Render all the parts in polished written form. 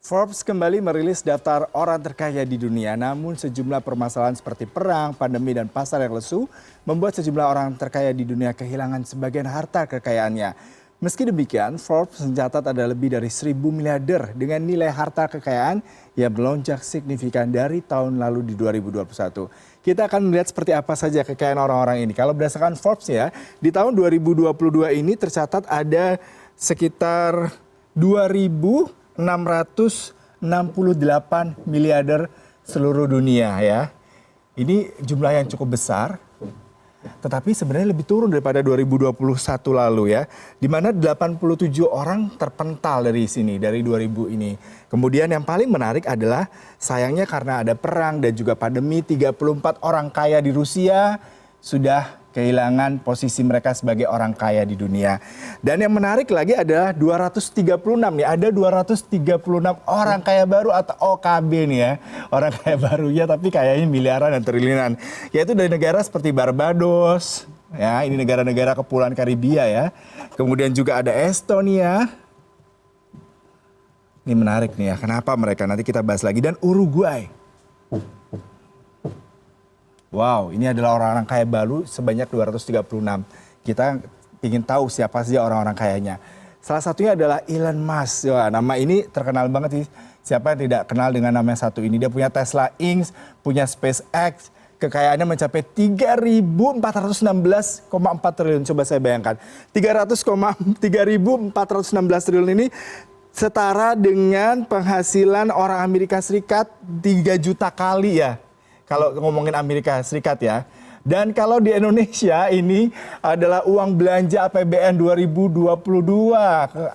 Forbes kembali merilis daftar orang terkaya di dunia, namun sejumlah permasalahan seperti perang, pandemi, dan pasar yang lesu membuat sejumlah orang terkaya di dunia kehilangan sebagian harta kekayaannya. Meski demikian, Forbes mencatat ada lebih dari 1.000 miliarder dengan nilai harta kekayaan yang melonjak signifikan dari tahun lalu di 2021. Kita akan melihat seperti apa saja kekayaan orang-orang ini. Kalau berdasarkan Forbes ya, di tahun 2022 ini tercatat ada sekitar 2.668 miliarder seluruh dunia ya. Ini jumlah yang cukup besar, tetapi sebenarnya lebih turun daripada 2021 lalu ya. Di mana 87 orang terpental dari sini, dari 2000 ini. Kemudian yang paling menarik adalah sayangnya karena ada perang dan juga pandemi, 34 orang kaya di Rusia sudah kehilangan posisi mereka sebagai orang kaya di dunia. Dan yang menarik lagi adalah 236 nih, ada 236 orang kaya baru atau OKB nih ya. Orang kaya baru ya, tapi kayaknya miliaran dan triliunan. Yaitu dari negara seperti Barbados, ya ini negara-negara kepulauan Karibia ya. Kemudian juga ada Estonia. Ini menarik nih ya, kenapa mereka? Nanti kita bahas lagi. Dan Uruguay. Wow, ini adalah orang-orang kaya baru sebanyak 236. Kita ingin tahu siapa saja orang-orang kayanya. Salah satunya adalah Elon Musk. Wah, nama ini terkenal banget sih. Siapa yang tidak kenal dengan nama yang satu ini? Dia punya Tesla Inc., punya SpaceX, kekayaannya mencapai 3.416,4 triliun. Coba saya bayangkan. 3.416 triliun ini setara dengan penghasilan orang Amerika Serikat 3 juta kali ya. Kalau ngomongin Amerika Serikat ya. Dan kalau di Indonesia ini adalah uang belanja APBN 2022.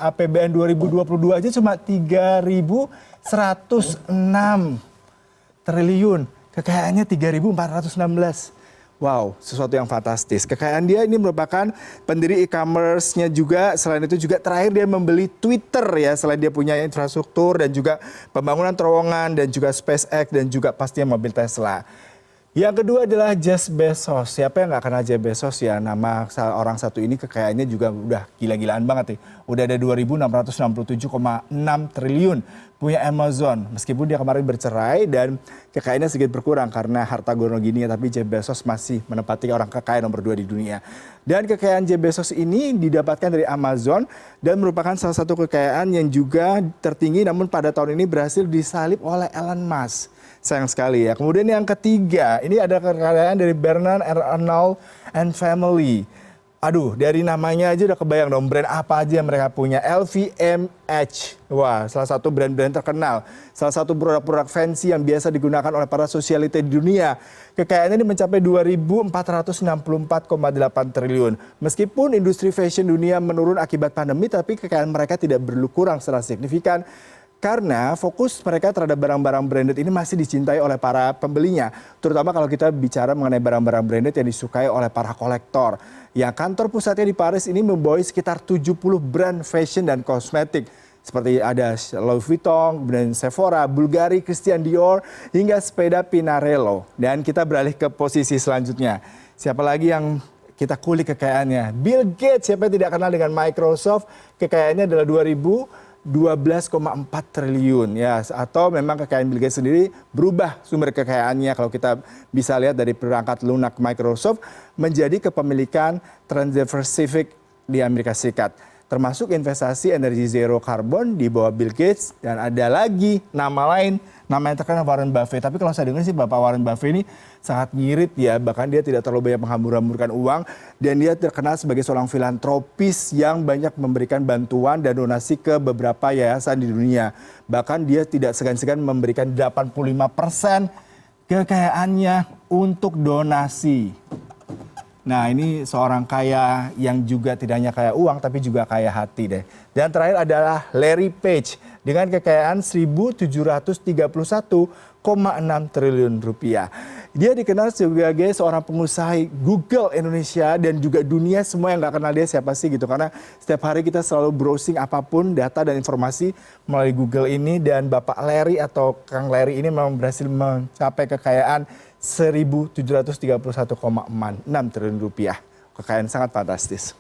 APBN 2022 aja cuma 3.106 triliun. Kekayaannya 3.416. Wow, sesuatu yang fantastis. Kekayaan dia ini merupakan pendiri e-commerce-nya juga. Selain itu juga terakhir dia membeli Twitter ya. Selain dia punya infrastruktur dan juga pembangunan terowongan dan juga SpaceX dan juga pastinya mobil Tesla. Yang kedua adalah Jeff Bezos. Siapa yang nggak kenal Jeff Bezos ya? Nama orang satu ini kekayaannya juga udah gila-gilaan banget nih. Udah ada 2.667,6 triliun. Punya Amazon. Meskipun dia kemarin bercerai dan kekayaannya sedikit berkurang karena harta gono gini ya. Tapi Jeff Bezos masih menempati orang kekaya nomor 2 di dunia. Dan kekayaan Jeff Bezos ini didapatkan dari Amazon dan merupakan salah satu kekayaan yang juga tertinggi namun pada tahun ini berhasil disalip oleh Elon Musk. Sayang sekali ya. Kemudian yang ketiga, ini ada kekayaan dari Bernard Arnault and Family. Aduh, dari namanya aja udah kebayang dong brand apa aja yang mereka punya. LVMH. Wah, salah satu brand-brand terkenal. Salah satu produk-produk fancy yang biasa digunakan oleh para sosialite di dunia. Kekayaannya ini mencapai 2.464,8 triliun. Meskipun industri fashion dunia menurun akibat pandemi, tapi kekayaan mereka tidak berkurang secara signifikan. Karena fokus mereka terhadap barang-barang branded ini masih dicintai oleh para pembelinya. Terutama kalau kita bicara mengenai barang-barang branded yang disukai oleh para kolektor. Yang kantor pusatnya di Paris ini membawa sekitar 70 brand fashion dan kosmetik. Seperti ada Louis Vuitton, brand Sephora, Bulgari, Christian Dior, hingga sepeda Pinarello. Dan kita beralih ke posisi selanjutnya. Siapa lagi yang kita kulik kekayaannya? Bill Gates, siapa yang tidak kenal dengan Microsoft? Kekayaannya adalah 12,4 triliun ya, atau memang kekayaan Bill Gates sendiri berubah sumber kekayaannya kalau kita bisa lihat dari perangkat lunak Microsoft menjadi kepemilikan Trans-Pacific di Amerika Serikat, termasuk investasi energi zero carbon di bawah Bill Gates. Dan ada lagi nama lain, nama yang terkenal Warren Buffett. Tapi kalau saya dengar sih Bapak Warren Buffett ini sangat ngirit ya, bahkan dia tidak terlalu banyak menghambur-hamburkan uang dan dia terkenal sebagai seorang filantropis yang banyak memberikan bantuan dan donasi ke beberapa yayasan di dunia. Bahkan dia tidak segan-segan memberikan 85% kekayaannya untuk donasi. Nah, ini seorang kaya yang juga tidak hanya kaya uang tapi juga kaya hati deh. Dan terakhir adalah Larry Page dengan kekayaan 1.731,6 triliun rupiah. Dia dikenal sebagai seorang pengusaha Google Indonesia dan juga dunia. Semua yang nggak kenal dia siapa sih gitu. Karena setiap hari kita selalu browsing apapun data dan informasi melalui Google ini. Dan Bapak Larry atau Kang Larry ini memang berhasil mencapai kekayaan 1.731,6 triliun rupiah. Kekayaan sangat fantastis.